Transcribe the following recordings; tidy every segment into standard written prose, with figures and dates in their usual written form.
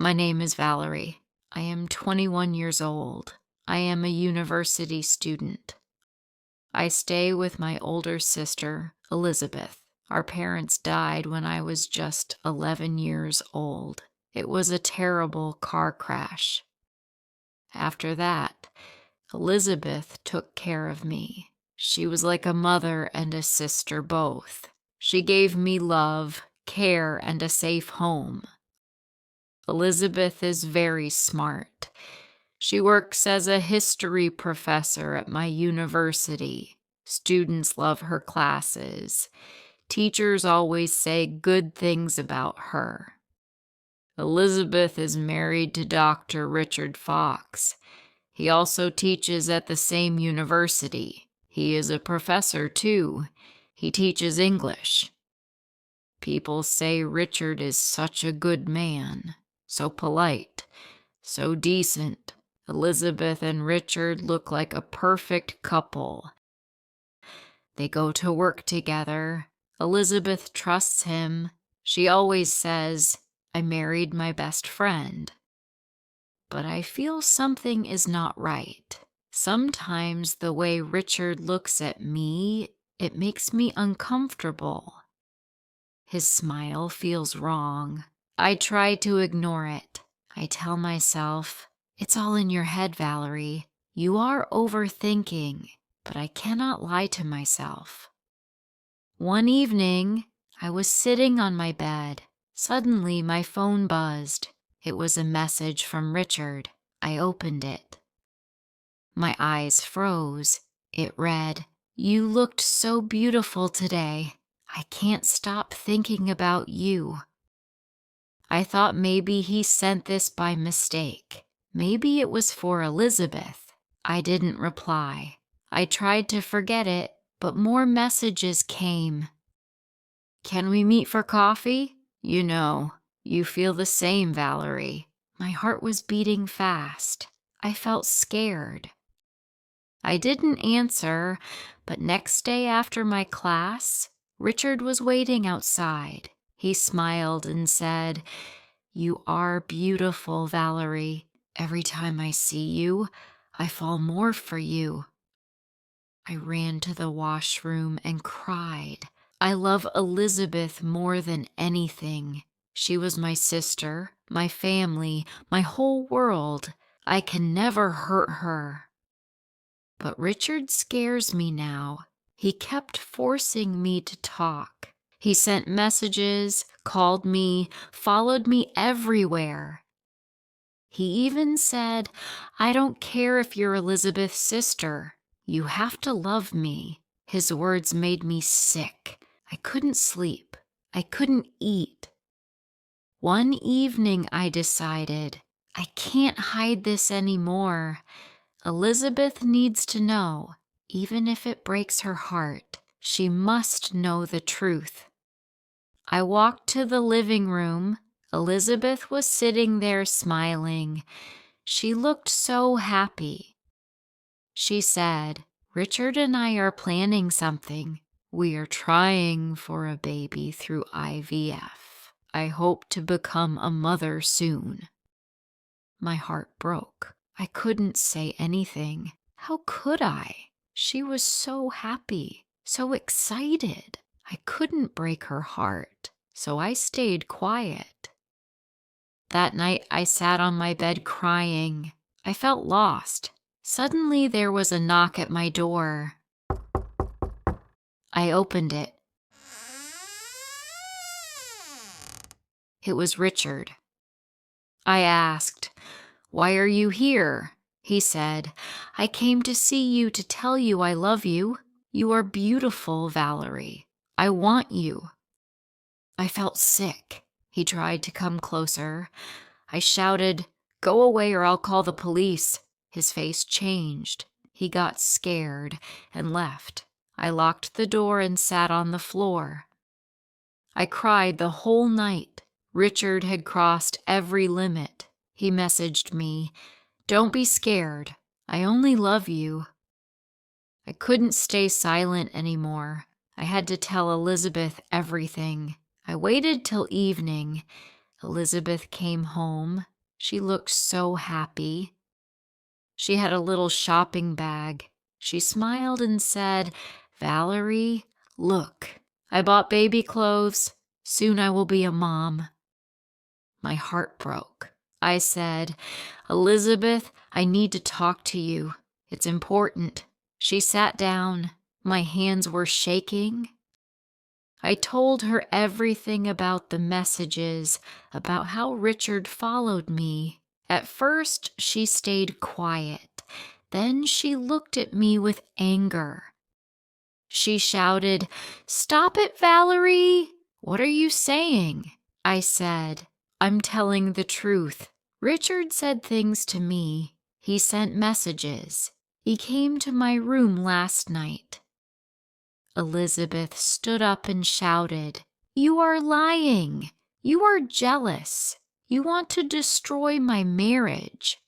My name is Valerie. I am 21 years old. I am a university student. I stay with my older sister, Elizabeth. Our parents died when I was just 11 years old. It was a terrible car crash. After that, Elizabeth took care of me. She was like a mother and a sister both. She gave me love, care, and a safe home. Elizabeth is very smart. She works as a history professor at my university. Students love her classes. Teachers always say good things about her. Elizabeth is married to Dr. Richard Fox. He also teaches at the same university. He is a professor, too. He teaches English. People say Richard is such a good man, so polite, so decent. Elizabeth and Richard look like a perfect couple. They go to work together. Elizabeth trusts him. She always says, "I married my best friend." But I feel something is not right. Sometimes the way Richard looks at me, it makes me uncomfortable. His smile feels wrong. I try to ignore it. I tell myself, "It's all in your head, Valerie. You are overthinking," but I cannot lie to myself. One evening, I was sitting on my bed. Suddenly, my phone buzzed. It was a message from Richard. I opened it. My eyes froze. It read, "You looked so beautiful today. I can't stop thinking about you." I thought maybe he sent this by mistake. Maybe it was for Elizabeth. I didn't reply. I tried to forget it, but more messages came. "Can we meet for coffee? You feel the same, Valerie." My heart was beating fast. I felt scared. I didn't answer, but next day after my class, Richard was waiting outside. He smiled and said, "You are beautiful, Valerie. Every time I see you, I fall more for you." I ran to the washroom and cried. I love Elizabeth more than anything. She was my sister, my family, my whole world. I can never hurt her. But Richard scares me now. He kept forcing me to talk. He sent messages, called me, followed me everywhere. He even said, "I don't care if you're Elizabeth's sister. You have to love me." His words made me sick. I couldn't sleep. I couldn't eat. One evening I decided, I can't hide this anymore. Elizabeth needs to know, even if it breaks her heart. She must know the truth. I walked to the living room. Elizabeth was sitting there smiling. She looked so happy. She said, "Richard and I are planning something. We are trying for a baby through IVF. I hope to become a mother soon." My heart broke. I couldn't say anything. How could I? She was so happy, so excited. I couldn't break her heart, so I stayed quiet. That night I sat on my bed crying. I felt lost. Suddenly there was a knock at my door. I opened it. It was Richard. I asked, "Why are you here?" He said, "I came to see you to tell you I love you. You are beautiful, Valerie. I want you." I felt sick. He tried to come closer. I shouted, "Go away or I'll call the police." His face changed. He got scared and left. I locked the door and sat on the floor. I cried the whole night. Richard had crossed every limit. He messaged me, "Don't be scared. I only love you." I couldn't stay silent anymore. I had to tell Elizabeth everything. I waited till evening. Elizabeth came home. She looked so happy. She had a little shopping bag. She smiled and said, "Valerie, look, I bought baby clothes. Soon I will be a mom." My heart broke. I said, "Elizabeth, I need to talk to you. It's important." She sat down. My hands were shaking. I told her everything about the messages, about how Richard followed me. At first, she stayed quiet. Then she looked at me with anger. She shouted, "Stop it, Valerie! What are you saying?" I said, "I'm telling the truth. Richard said things to me. He sent messages. He came to my room last night." Elizabeth stood up and shouted, "You are lying. You are jealous. You want to destroy my marriage."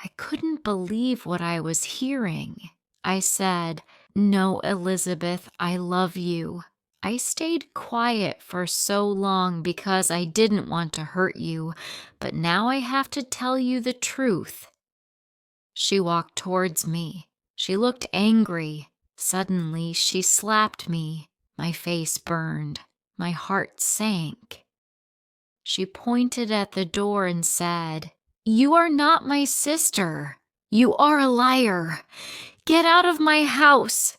I couldn't believe what I was hearing. I said, "No, Elizabeth, I love you. I stayed quiet for so long because I didn't want to hurt you, but now I have to tell you the truth." She walked towards me. She looked angry. Suddenly, she slapped me. My face burned. My heart sank. She pointed at the door and said, "You are not my sister. You are a liar. Get out of my house."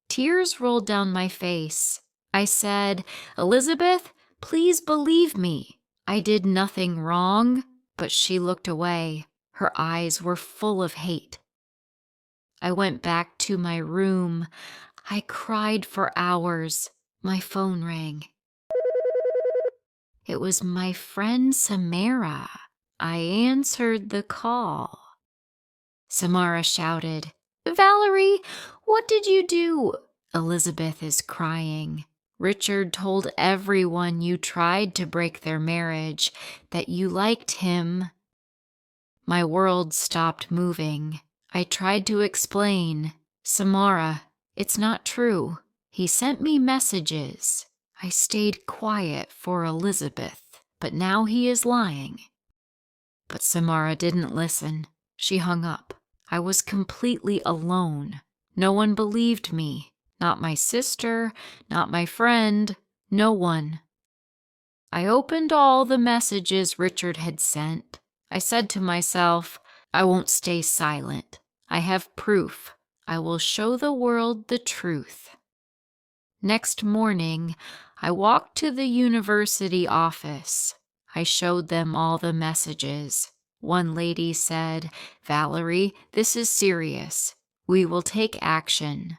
Tears rolled down my face. I said, "Elizabeth, please believe me. I did nothing wrong." But she looked away. Her eyes were full of hate. I went back to my room. I cried for hours. My phone rang. It was my friend Samara. I answered the call. Samara shouted, "Valerie, what did you do?" "Elizabeth is crying. Richard told everyone you tried to break their marriage, that you liked him." My world stopped moving. I tried to explain. "Samara, it's not true. He sent me messages. I stayed quiet for Elizabeth, but now he is lying." But Samara didn't listen. She hung up. I was completely alone. No one believed me. Not my sister, not my friend, no one. I opened all the messages Richard had sent. I said to myself, I won't stay silent. I have proof. I will show the world the truth. Next morning, I walked to the university office. I showed them all the messages. One lady said, "Valerie, this is serious. We will take action."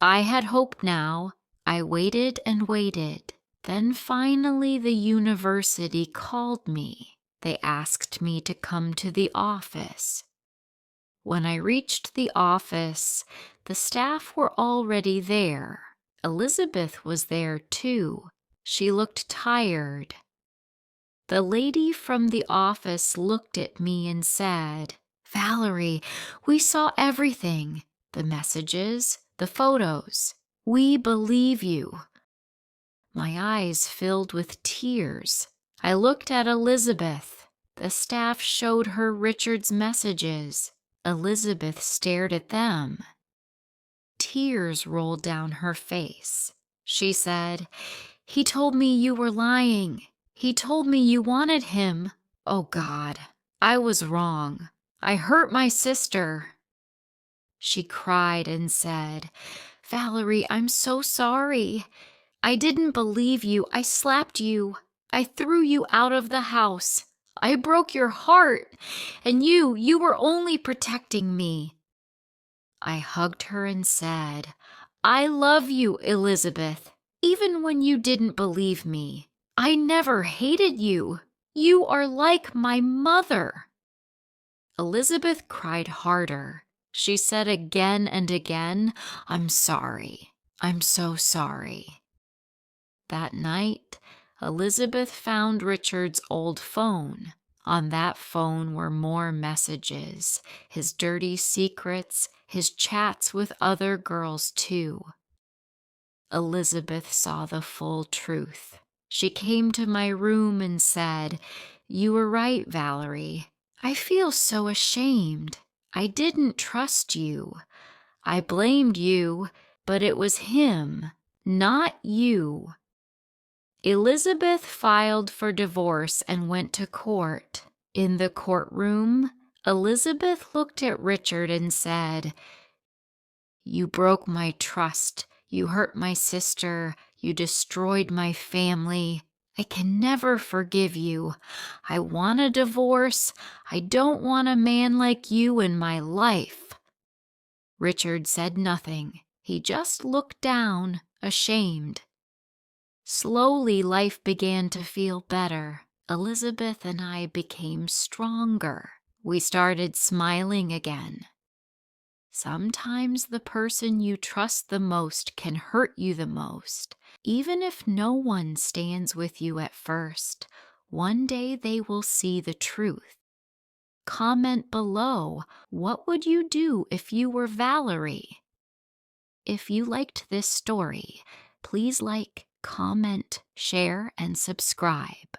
I had hope now. I waited and waited. Then finally the university called me. They asked me to come to the office. When I reached the office, the staff were already there. Elizabeth was there too. She looked tired. The lady from the office looked at me and said, "Valerie, we saw everything. The messages, the photos. We believe you." My eyes filled with tears. I looked at Elizabeth. The staff showed her Richard's messages. Elizabeth stared at them. Tears rolled down her face. She said, "He told me you were lying. He told me you wanted him. Oh God, I was wrong. I hurt my sister." She cried and said, "Valerie, I'm so sorry. I didn't believe you. I slapped you. I threw you out of the house. I broke your heart. And you were only protecting me." I hugged her and said, "I love you, Elizabeth, even when you didn't believe me. I never hated you. You are like my mother." Elizabeth cried harder. She said again and again, "I'm sorry. I'm so sorry." That night, Elizabeth found Richard's old phone. On that phone were more messages, his dirty secrets, his chats with other girls too. Elizabeth saw the full truth. She came to my room and said, "You were right, Valerie. I feel so ashamed. I didn't trust you. I blamed you, but it was him, not you." Elizabeth filed for divorce and went to court. In the courtroom, Elizabeth looked at Richard and said, "You broke my trust. You hurt my sister. You destroyed my family. I can never forgive you. I want a divorce. I don't want a man like you in my life." Richard said nothing. He just looked down, ashamed. Slowly, life began to feel better. Elizabeth and I became stronger. We started smiling again. Sometimes the person you trust the most can hurt you the most. Even if no one stands with you at first, one day they will see the truth. Comment below, what would you do if you were Valerie? If you liked this story, please like, comment, share, and subscribe.